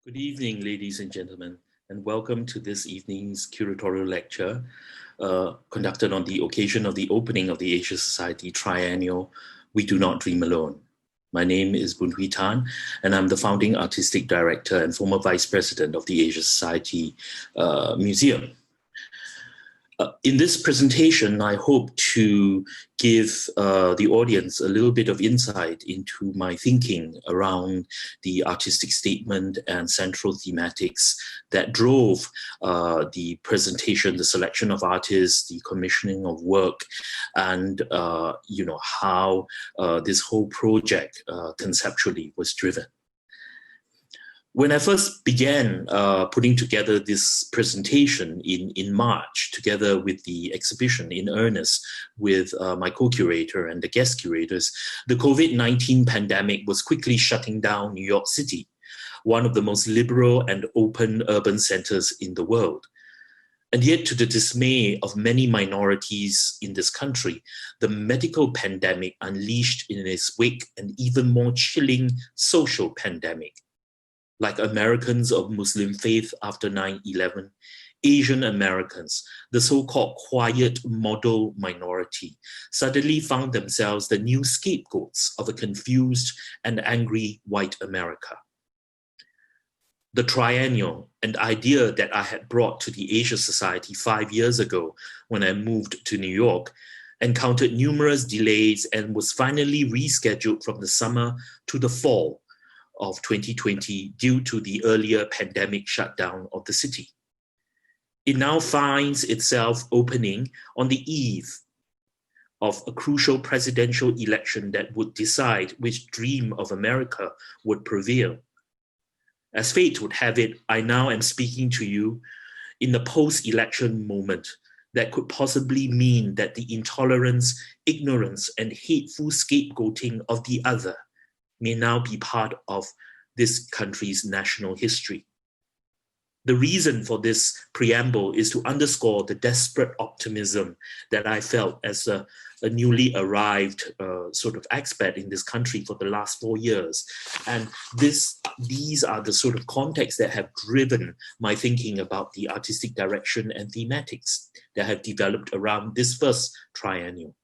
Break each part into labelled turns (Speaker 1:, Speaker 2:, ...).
Speaker 1: Good evening, ladies and gentlemen, and welcome to this evening's curatorial lecture conducted on the occasion of the opening of the Asia Society Triennial, We Do Not Dream Alone. My name is Boon Hui Tan, and I'm the founding artistic director and former vice president of the Asia Society Museum. In this presentation, I hope to give the audience a little bit of insight into my thinking around the artistic statement and central thematics that drove the presentation, the selection of artists, the commissioning of work, and how this whole project conceptually was driven. When I first began putting together this presentation in March, together with the exhibition in earnest with my co-curator and the guest curators, the COVID-19 pandemic was quickly shutting down New York City, one of the most liberal and open urban centers in the world. And yet, to the dismay of many minorities in this country, the medical pandemic unleashed in its wake an even more chilling social pandemic. Like Americans of Muslim faith after 9/11, Asian Americans, the so-called quiet model minority, suddenly found themselves the new scapegoats of a confused and angry white America. The triennial, an idea that I had brought to the Asia Society 5 years ago when I moved to New York, encountered numerous delays and was finally rescheduled from the summer to the fall of 2020 due to the earlier pandemic shutdown of the city. It now finds itself opening on the eve of a crucial presidential election that would decide which dream of America would prevail. As fate would have it, I now am speaking to you in the post-election moment that could possibly mean that the intolerance, ignorance, and hateful scapegoating of the other may now be part of this country's national history. The reason for this preamble is to underscore the desperate optimism that I felt as a newly arrived sort of expat in this country for the last 4 years. And these are the sort of contexts that have driven my thinking about the artistic direction and thematics that have developed around this first triennial.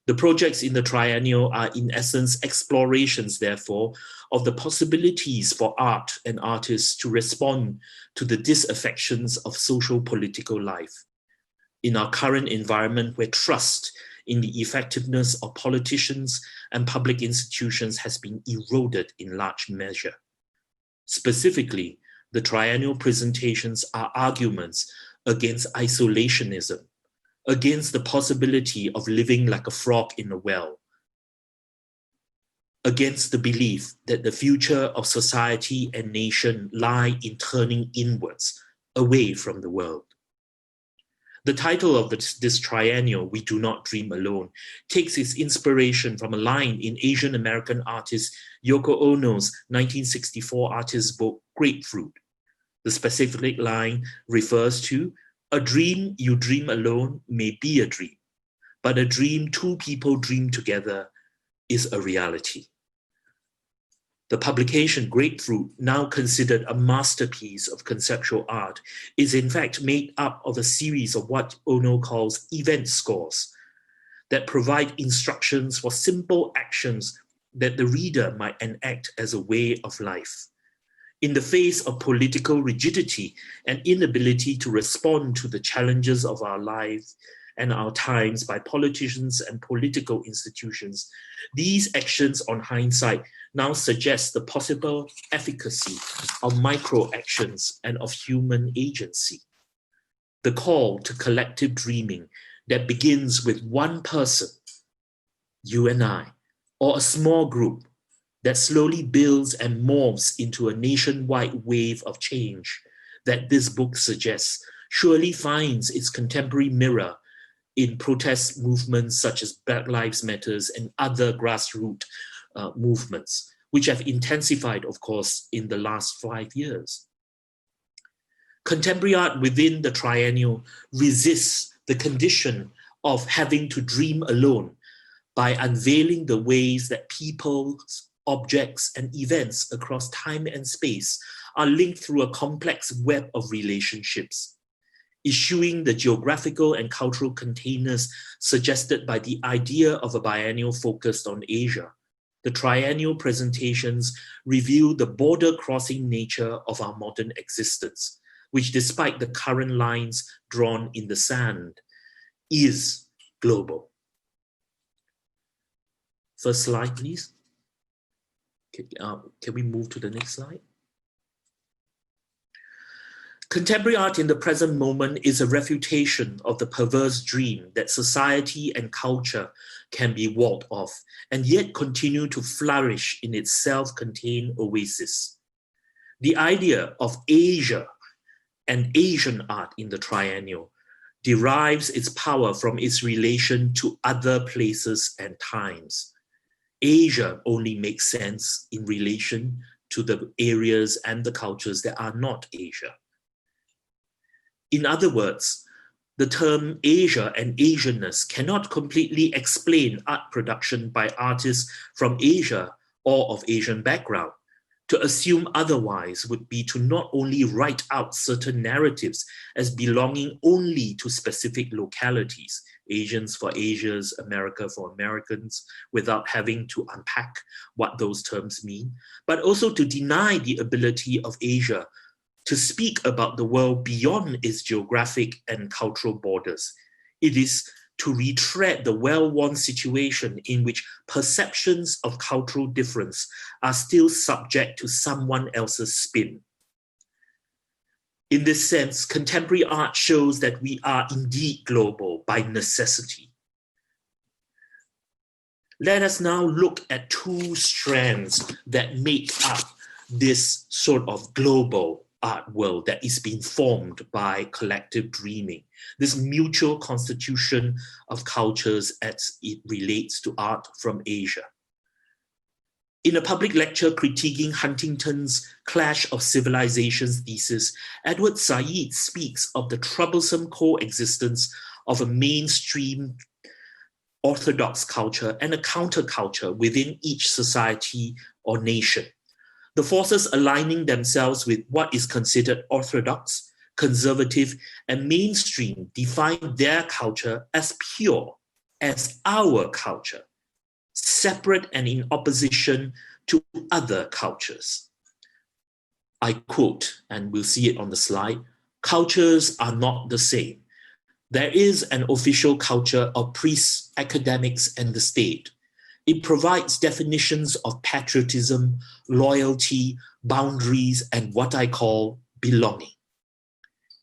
Speaker 1: The projects in the triennial are in essence explorations, therefore, of the possibilities for art and artists to respond to the disaffections of social political life. In our current environment where trust in the effectiveness of politicians and public institutions has been eroded in large measure. Specifically, the triennial presentations are arguments against isolationism, against the possibility of living like a frog in a well, against the belief that the future of society and nation lie in turning inwards, away from the world. The title of this triennial, We Do Not Dream Alone, takes its inspiration from a line in Asian American artist Yoko Ono's 1964 artist book, Grapefruit. The specific line refers to a dream you dream alone may be a dream, but a dream two people dream together is a reality. The publication Grapefruit, now considered a masterpiece of conceptual art, is in fact made up of a series of what Ono calls event scores that provide instructions for simple actions that the reader might enact as a way of life. In the face of political rigidity and inability to respond to the challenges of our lives and our times by politicians and political institutions, these actions on hindsight now suggest the possible efficacy of micro-actions and of human agency. The call to collective dreaming that begins with one person, you and I, or a small group, that slowly builds and morphs into a nationwide wave of change that this book suggests surely finds its contemporary mirror in protest movements such as Black Lives Matter and other grassroots movements, which have intensified, of course, in the last 5 years. Contemporary art within the triennial resists the condition of having to dream alone by unveiling the ways that people's objects and events across time and space are linked through a complex web of relationships. Eschewing the geographical and cultural containers suggested by the idea of a biennial focused on Asia, the triennial presentations reveal the border-crossing nature of our modern existence, which, despite the current lines drawn in the sand, is global. First slide, please. Can we move to the next slide? Contemporary art in the present moment is a refutation of the perverse dream that society and culture can be walled off and yet continue to flourish in its self-contained oasis. The idea of Asia and Asian art in the triennial derives its power from its relation to other places and times. Asia only makes sense in relation to the areas and the cultures that are not Asia. In other words, the term Asia and Asianness cannot completely explain art production by artists from Asia or of Asian background. To assume otherwise would be to not only write out certain narratives as belonging only to specific localities, Asians for Asians, America for Americans, without having to unpack what those terms mean, but also to deny the ability of Asia to speak about the world beyond its geographic and cultural borders. It is to retread the well-worn situation in which perceptions of cultural difference are still subject to someone else's spin. In this sense, contemporary art shows that we are indeed global by necessity. Let us now look at two strands that make up this sort of global art world that is being formed by collective dreaming, this mutual constitution of cultures as it relates to art from Asia. In a public lecture critiquing Huntington's Clash of Civilizations thesis, Edward Said speaks of the troublesome coexistence of a mainstream orthodox culture and a counterculture within each society or nation. The forces aligning themselves with what is considered orthodox, conservative, and mainstream define their culture as pure, as our culture, separate and in opposition to other cultures. I quote, and we'll see it on the slide, "Cultures are not the same. There is an official culture of priests, academics, and the state. It provides definitions of patriotism, loyalty, boundaries, and what I call belonging.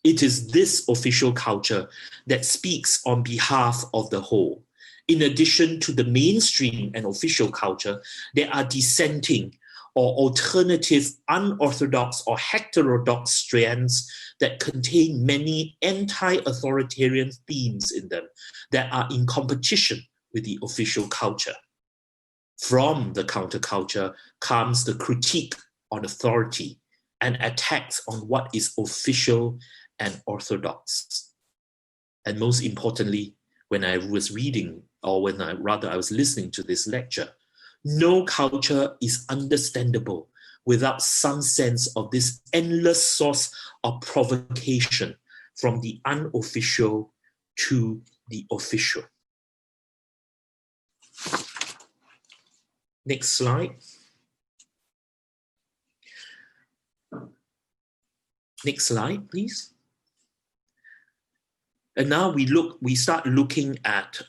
Speaker 1: It is this official culture that speaks on behalf of the whole. In addition to the mainstream and official culture, there are dissenting or alternative, unorthodox or heterodox strands that contain many anti-authoritarian themes in them that are in competition with the official culture. From the counterculture comes the critique on authority and attacks on what is official and orthodox. And most importantly, when I was reading, or I was listening to this lecture, no culture is understandable without some sense of this endless source of provocation from the unofficial to the official." Next slide. Next slide, please. And now we start looking at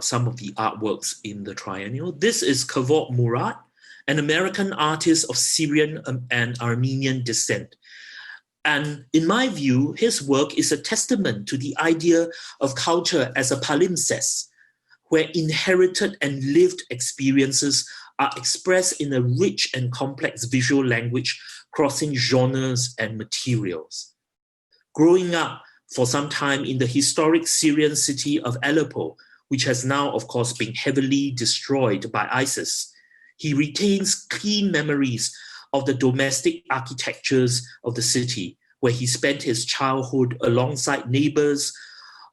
Speaker 1: some of the artworks in the triennial. This is Kavod Murad, an American artist of Syrian and Armenian descent. And in my view, his work is a testament to the idea of culture as a palimpsest, where inherited and lived experiences are expressed in a rich and complex visual language crossing genres and materials. Growing up for some time in the historic Syrian city of Aleppo, which has now, of course, been heavily destroyed by ISIS, he retains keen memories of the domestic architectures of the city, where he spent his childhood alongside neighbors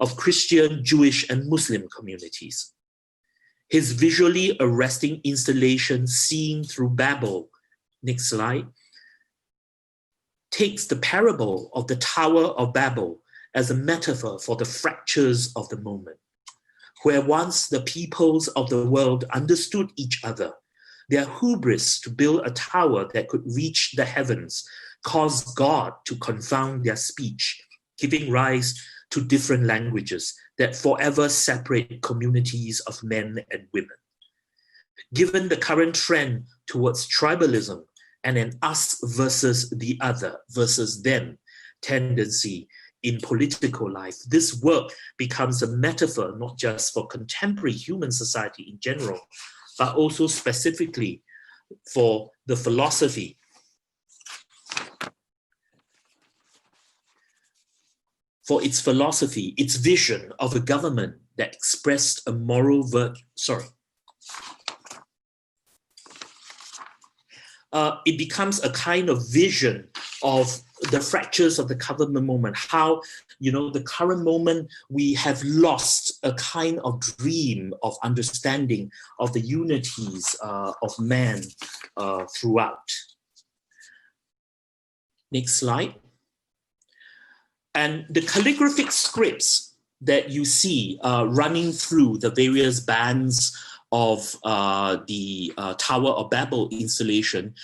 Speaker 1: of Christian, Jewish, and Muslim communities. His visually arresting installation, Seen Through Babel, next slide, takes the parable of the Tower of Babel as a metaphor for the fractures of the moment. Where once the peoples of the world understood each other, their hubris to build a tower that could reach the heavens caused God to confound their speech, giving rise to different languages that forever separate communities of men and women. Given the current trend towards tribalism and an us versus the other versus them tendency in political life, this work becomes a metaphor not just for contemporary human society in general, but also specifically for the philosophy its vision of a government that expressed a moral virtue. It becomes a kind of vision of the fractures of the government moment, how, the current moment we have lost a kind of dream of understanding of the unities of man throughout. Next slide. And the calligraphic scripts that you see running through the various bands of the Tower of Babel installation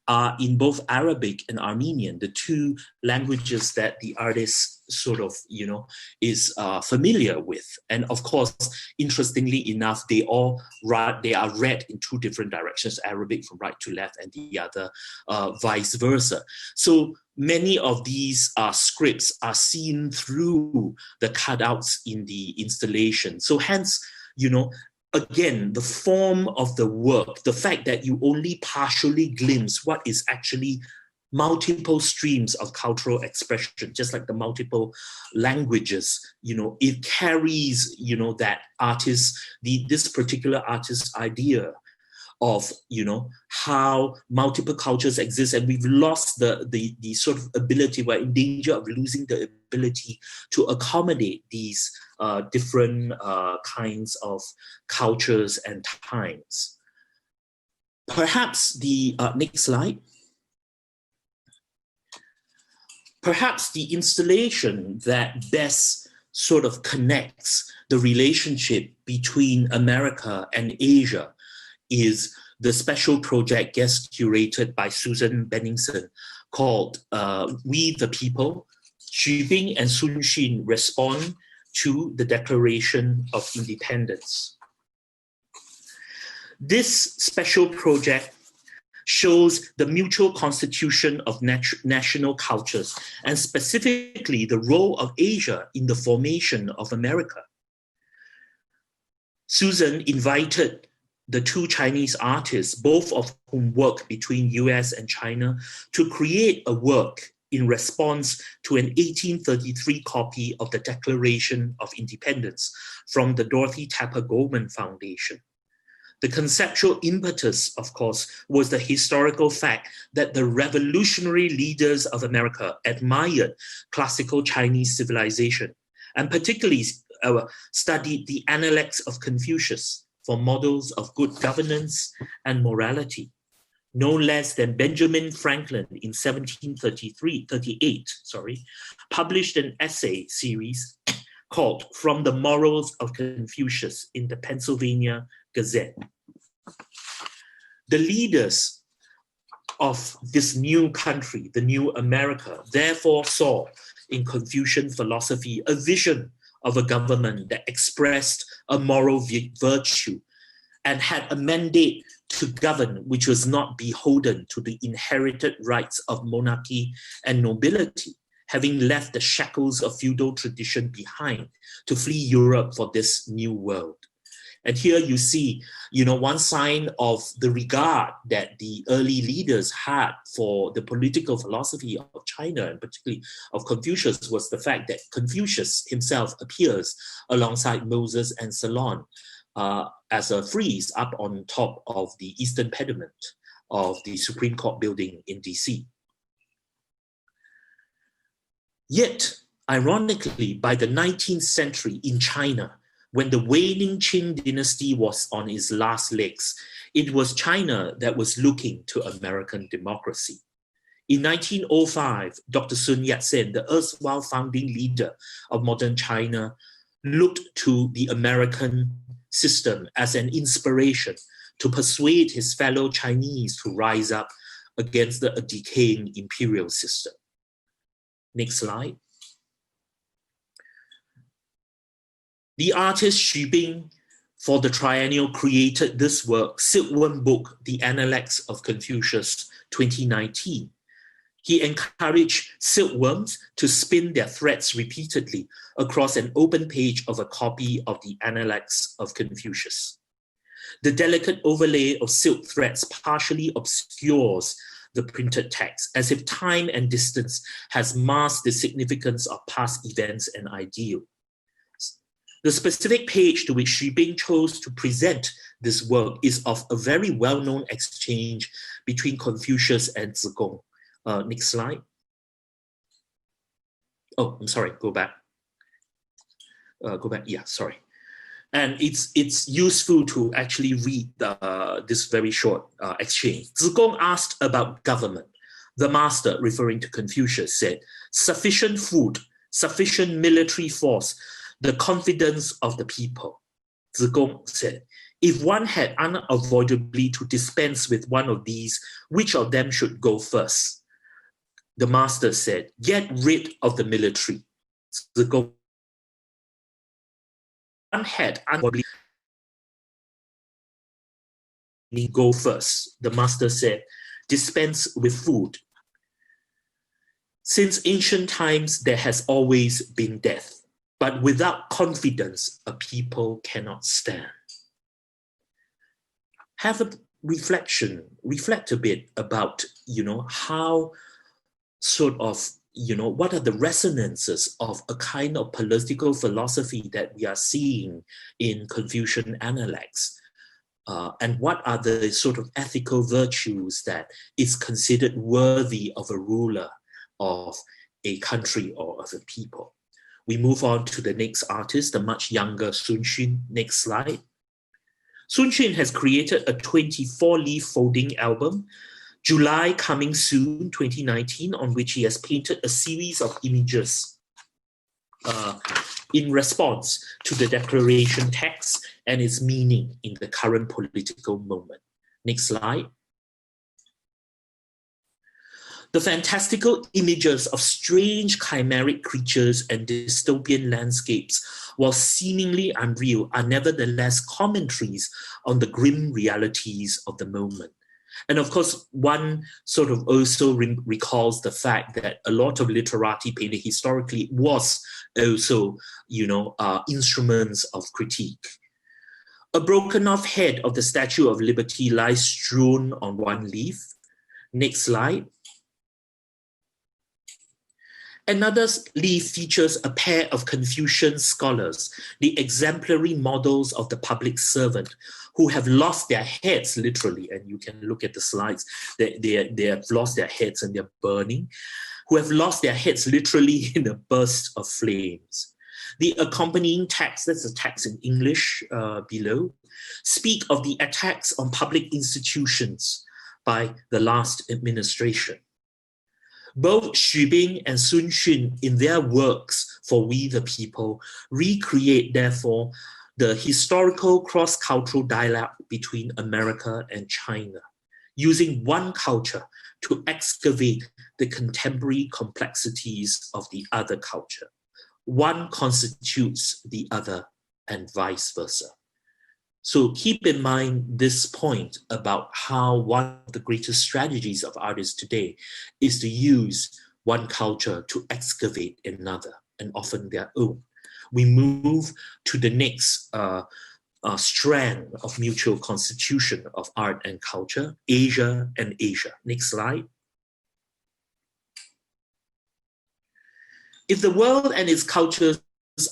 Speaker 1: are in both Arabic and Armenian, the two languages that the artist sort of, is familiar with. And of course, interestingly enough, they are read in two different directions, Arabic from right to left and the other vice versa. So many of these scripts are seen through the cutouts in the installation. So hence, again, the form of the work, the fact that you only partially glimpse what is actually multiple streams of cultural expression, just like the multiple languages, it carries, that artist, this particular artist's idea of, how multiple cultures exist, and we've lost the sort of ability, we're in danger of losing the ability to accommodate these different kinds of cultures and times. Perhaps the next slide. Perhaps the installation that best sort of connects the relationship between America and Asia is the special project guest curated by Susan Benningson called We the People, Xu Bing and Sun Xin Respond to the Declaration of Independence. This special project shows the mutual constitution of national cultures, and specifically the role of Asia in the formation of America. Susan invited the two Chinese artists, both of whom work between US and China, to create a work in response to an 1833 copy of the Declaration of Independence from the Dorothy Taffer Goldman Foundation. The conceptual impetus, of course, was the historical fact that the revolutionary leaders of America admired classical Chinese civilization, and particularly studied the Analects of Confucius for models of good governance and morality. No less than Benjamin Franklin in 1738, published an essay series called From the Morals of Confucius in the Pennsylvania Gazette. The leaders of this new country, the new America, therefore saw in Confucian philosophy a vision of a government that expressed a moral virtue and had a mandate to govern which was not beholden to the inherited rights of monarchy and nobility, having left the shackles of feudal tradition behind to flee Europe for this new world. And here you see, one sign of the regard that the early leaders had for the political philosophy of China, and particularly of Confucius, was the fact that Confucius himself appears alongside Moses and Solon as a frieze up on top of the eastern pediment of the Supreme Court building in DC. Yet, ironically, by the 19th century in China, when the waning Qing dynasty was on its last legs, it was China that was looking to American democracy. In 1905, Dr. Sun Yat-sen, the erstwhile founding leader of modern China, looked to the American system as an inspiration to persuade his fellow Chinese to rise up against the decaying imperial system. Next slide. The artist Xu Bing for the Triennial created this work, silkworm book, The Analects of Confucius, 2019. He encouraged silkworms to spin their threads repeatedly across an open page of a copy of the Analects of Confucius. The delicate overlay of silk threads partially obscures the printed text, as if time and distance has masked the significance of past events and ideals. The specific page to which Xu Bing chose to present this work is of a very well-known exchange between Confucius and Zigong. Next slide. Oh, I'm sorry, go back. Yeah, sorry. And it's useful to actually read this very short exchange. Zigong asked about government. The master, referring to Confucius, said, sufficient food, sufficient military force, the confidence of the people. Zigong said, if one had unavoidably to dispense with one of these, which of them should go first? The master said, get rid of the military. Zigong, one had unavoidably go first. The master said, dispense with food. Since ancient times, there has always been death, but without confidence, a people cannot stand. Have a reflection, reflect a bit about, how sort of, what are the resonances of a kind of political philosophy that we are seeing in Confucian Analects? And what are the sort of ethical virtues that is considered worthy of a ruler of a country or of a people? We move on to the next artist, the much younger Sun Xun. Next slide. Sun Xun has created a 24-leaf folding album, July Coming Soon 2019, on which he has painted a series of images in response to the declaration text and its meaning in the current political moment. Next slide. The fantastical images of strange chimeric creatures and dystopian landscapes, while seemingly unreal, are nevertheless commentaries on the grim realities of the moment. And of course, one sort of also recalls the fact that a lot of literati painting historically was also, instruments of critique. A broken off head of the Statue of Liberty lies strewn on one leaf. Next slide. Another leaf features a pair of Confucian scholars, the exemplary models of the public servant, who have lost their heads literally, and you can look at the slides, they have lost their heads and they're burning, who have lost their heads literally in a burst of flames. The accompanying text, that's a text in English below, speak of the attacks on public institutions by the last administration. Both Xu Bing and Sun Xun, in their works for We the People, recreate, therefore, the historical cross-cultural dialogue between America and China, using one culture to excavate the contemporary complexities of the other culture. One constitutes the other and vice versa. So keep in mind this point about how one of the greatest strategies of artists today is to use one culture to excavate another, and often their own. We move to the next strand of mutual constitution of art and culture, Asia and Asia. Next slide. If the world and its cultures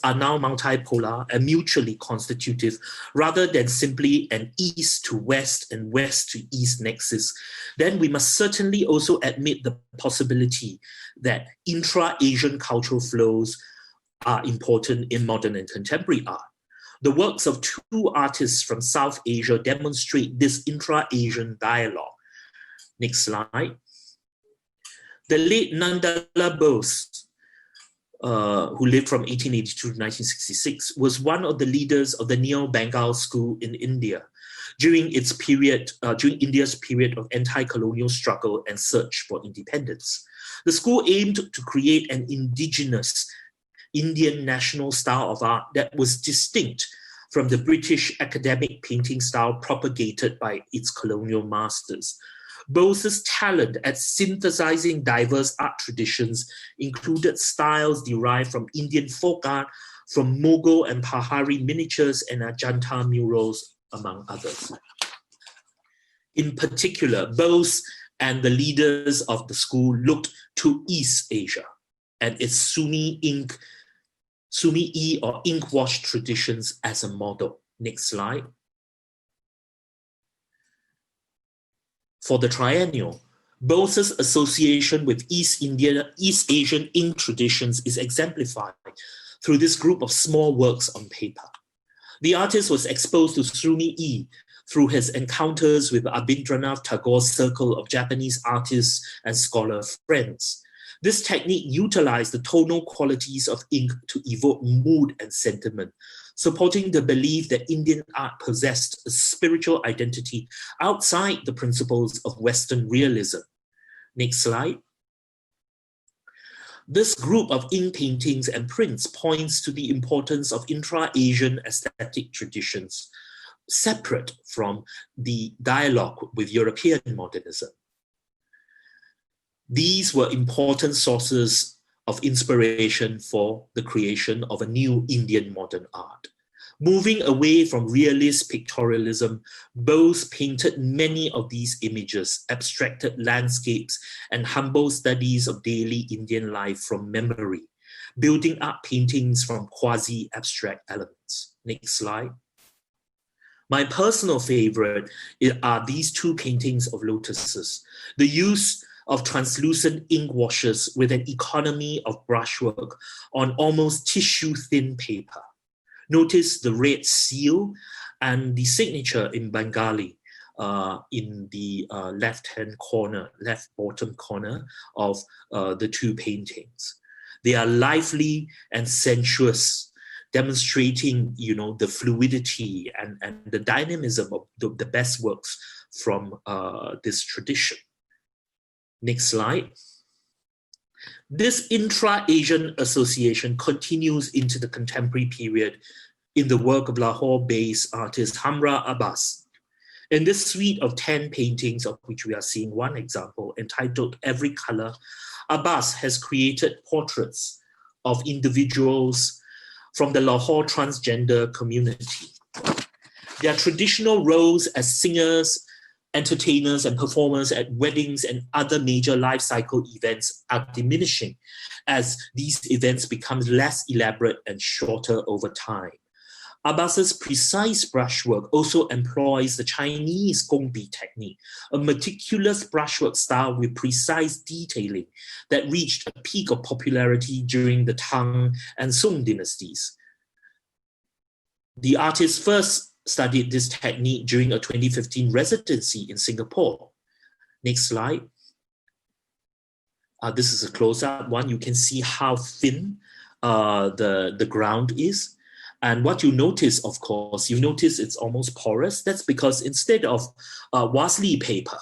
Speaker 1: are now multipolar and mutually constitutive, rather than simply an east to west and west to east nexus, then we must certainly also admit the possibility that intra-Asian cultural flows are important in modern and contemporary art. The works of two artists from South Asia demonstrate this intra-Asian dialogue. Next slide. The late Nandala Bose, who lived from 1882 to 1966, was one of the leaders of the Neo-Bengal school in India during India's period of anti-colonial struggle and search for independence. The school aimed to create an indigenous Indian national style of art that was distinct from the British academic painting style propagated by its colonial masters. Bose's talent at synthesizing diverse art traditions included styles derived from Indian folk art, from Mughal and Pahari miniatures and Ajanta murals, among others. In particular, Bose and the leaders of the school looked to East Asia and its Sumi or ink wash traditions as a model. Next slide. For the Triennial, Bose's association with East Asian ink traditions is exemplified through this group of small works on paper. The artist was exposed to Sumi through his encounters with Abindranath Tagore's circle of Japanese artists and scholar friends. This technique utilized the tonal qualities of ink to evoke mood and sentiment, supporting the belief that Indian art possessed a spiritual identity outside the principles of Western realism. Next slide. This group of ink paintings and prints points to the importance of intra-Asian aesthetic traditions, separate from the dialogue with European modernism. These were important sources of inspiration for the creation of a new Indian modern art. Moving away from realist pictorialism, Bose painted many of these images, abstracted landscapes, and humble studies of daily Indian life from memory, building up paintings from quasi-abstract elements. Next slide. My personal favorite are these two paintings of lotuses. The use of translucent ink washes with an economy of brushwork on almost tissue-thin paper. Notice the red seal and the signature in Bengali in the left bottom corner of the two paintings. They are lively and sensuous, demonstrating, the fluidity and the dynamism of the best works from this tradition. Next slide. This intra-Asian association continues into the contemporary period in the work of Lahore-based artist Hamra Abbas. In this suite of 10 paintings, of which we are seeing one example, entitled Every Color, Abbas has created portraits of individuals from the Lahore transgender community. Their traditional roles as singers, entertainers, and performers at weddings and other major life cycle events are diminishing as these events become less elaborate and shorter over time. Abbas's precise brushwork also employs the Chinese gongbi technique, a meticulous brushwork style with precise detailing that reached a peak of popularity during the Tang and Song dynasties. The artist first studied this technique during a 2015 residency in Singapore. Next slide. This is a close-up one. You can see how thin the ground is. And what you notice, of course, it's almost porous. That's because instead of Wasley paper,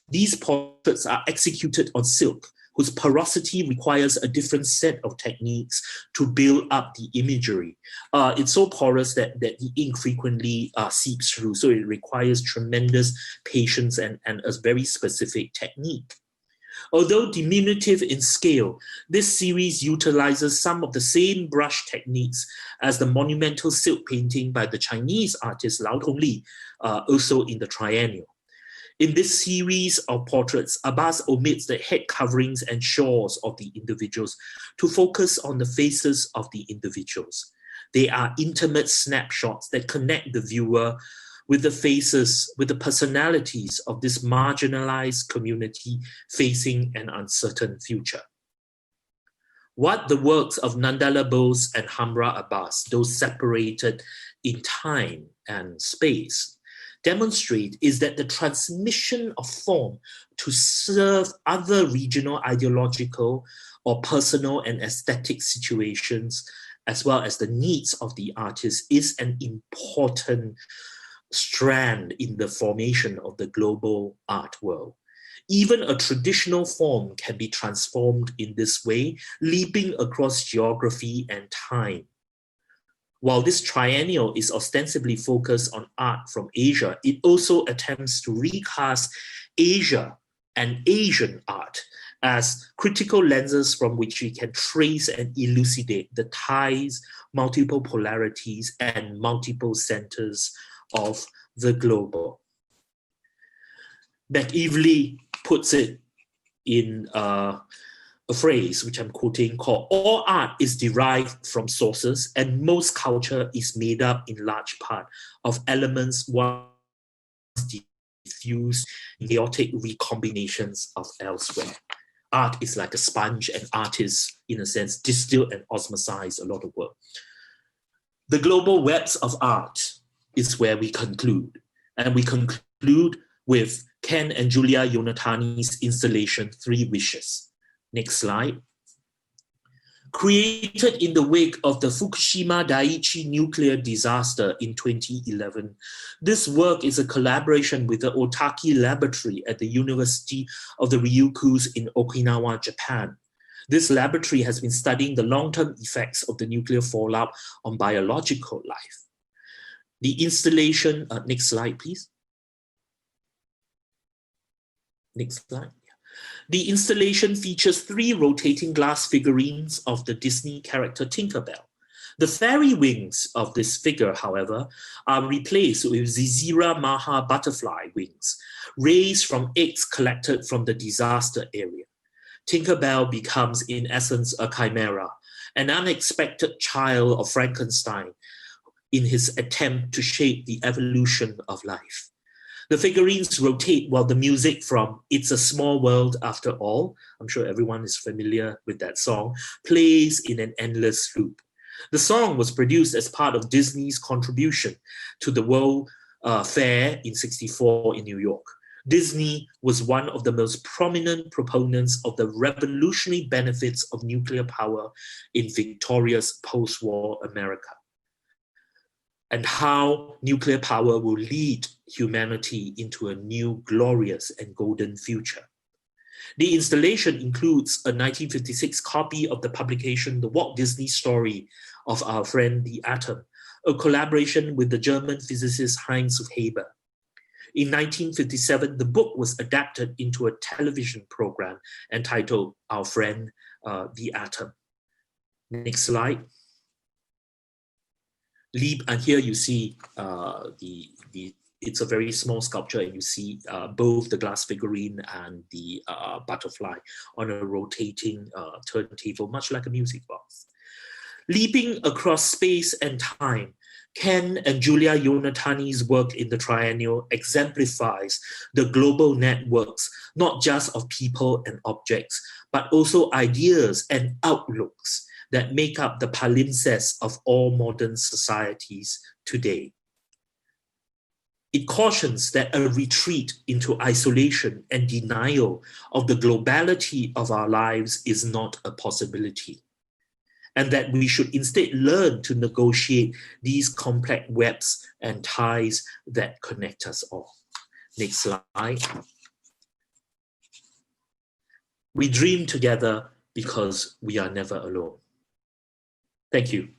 Speaker 1: these portraits are executed on silk, whose porosity requires a different set of techniques to build up the imagery. It's so porous that the ink frequently seeps through, so it requires tremendous patience and a very specific technique. Although diminutive in scale, this series utilizes some of the same brush techniques as the monumental silk painting by the Chinese artist Lao Tongli, also in the Triennial. In this series of portraits, Abbas omits the head coverings and shawls of the individuals to focus on the faces of the individuals. They are intimate snapshots that connect the viewer with the faces, with the personalities of this marginalized community facing an uncertain future. What the works of Nandala Bose and Hamra Abbas, those separated in time and space, demonstrate is that the transmission of form to serve other regional ideological or personal and aesthetic situations, as well as the needs of the artist, is an important strand in the formation of the global art world. Even a traditional form can be transformed in this way, leaping across geography and time. While this triennial is ostensibly focused on art from Asia, it also attempts to recast Asia and Asian art as critical lenses from which we can trace and elucidate the ties, multiple polarities, and multiple centers of the global. McEvely puts it in a phrase which I'm quoting called, "All art is derived from sources, and most culture is made up in large part of elements once diffused in chaotic recombinations of elsewhere." Art is like a sponge, and artists, in a sense, distill and osmosize a lot of work. The global webs of art is where we conclude. And we conclude with Ken and Julia Yonatani's installation, Three Wishes. Next slide. Created in the wake of the Fukushima Daiichi nuclear disaster in 2011, this work is a collaboration with the Otaki Laboratory at the University of the Ryukyus in Okinawa, Japan. This laboratory has been studying the long-term effects of the nuclear fallout on biological life. The installation, next slide, please. Next slide. The installation features 3 rotating glass figurines of the Disney character Tinkerbell. The fairy wings of this figure, however, are replaced with Zizira Maha butterfly wings, raised from eggs collected from the disaster area. Tinkerbell becomes, in essence, a chimera, an unexpected child of Frankenstein in his attempt to shape the evolution of life. The figurines rotate while the music from It's a Small World After All, I'm sure everyone is familiar with that song, plays in an endless loop. The song was produced as part of Disney's contribution to the World Fair in '64 in New York. Disney was one of the most prominent proponents of the revolutionary benefits of nuclear power in victorious post-war America, and how nuclear power will lead humanity into a new glorious and golden future. The installation includes a 1956 copy of the publication The Walt Disney Story of Our Friend the Atom, a collaboration with the German physicist Heinz Haber. In 1957, the book was adapted into a television program entitled Our Friend the Atom. Next slide. And here you see it's a very small sculpture, and you see both the glass figurine and the butterfly on a rotating turntable, much like a music box. Leaping across space and time, Ken and Julia Yonatani's work in the Triennial exemplifies the global networks, not just of people and objects, but also ideas and outlooks that make up the palimpsest of all modern societies today. It cautions that a retreat into isolation and denial of the globality of our lives is not a possibility, and that we should instead learn to negotiate these complex webs and ties that connect us all. Next slide. We dream together because we are never alone. Thank you.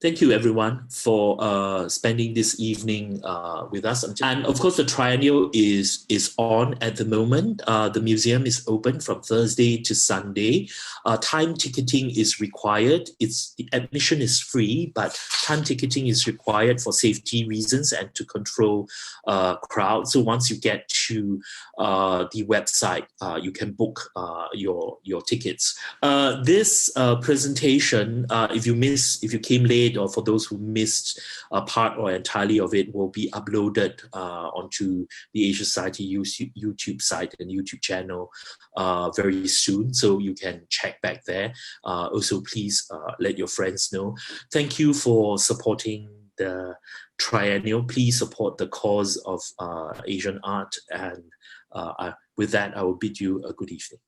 Speaker 1: Thank you, everyone, for spending this evening with us. And of course, the Triennial is on at the moment. The museum is open from Thursday to Sunday. Time ticketing is required. The admission is free, but time ticketing is required for safety reasons and to control crowds. So once you get to the website, you can book your tickets. This presentation, if you came late, or for those who missed a part or entirely of it, will be uploaded onto the Asia Society YouTube site and YouTube channel very soon, so you can check back there. Also, please let your friends know. Thank you for supporting the Triennial. Please support the cause of Asian art. And with that, I will bid you a good evening.